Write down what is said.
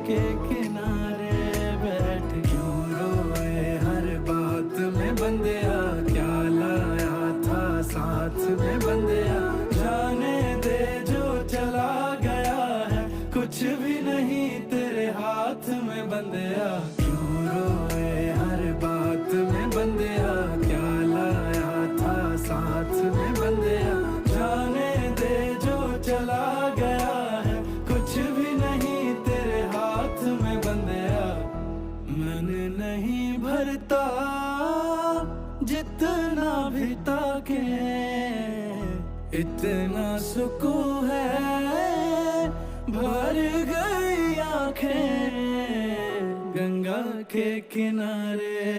के किनारे बैठ क्यों रोए हर बात में बंदिया, क्या लाया था साथ में बंदिया। जाने दे जो चला गया है, कुछ भी नहीं तेरे हाथ में बंदिया। क्यों रोए हर बात में बंदिया, क्या लाया था साथ में बंदिया। जाने दे जो चला गया है, कुछ भी नहीं तेरे हाथ में बंदिया। मन नहीं भरता जितना भी ताके, इतना सुकून है भर गई आंखें गंगा के किनारे।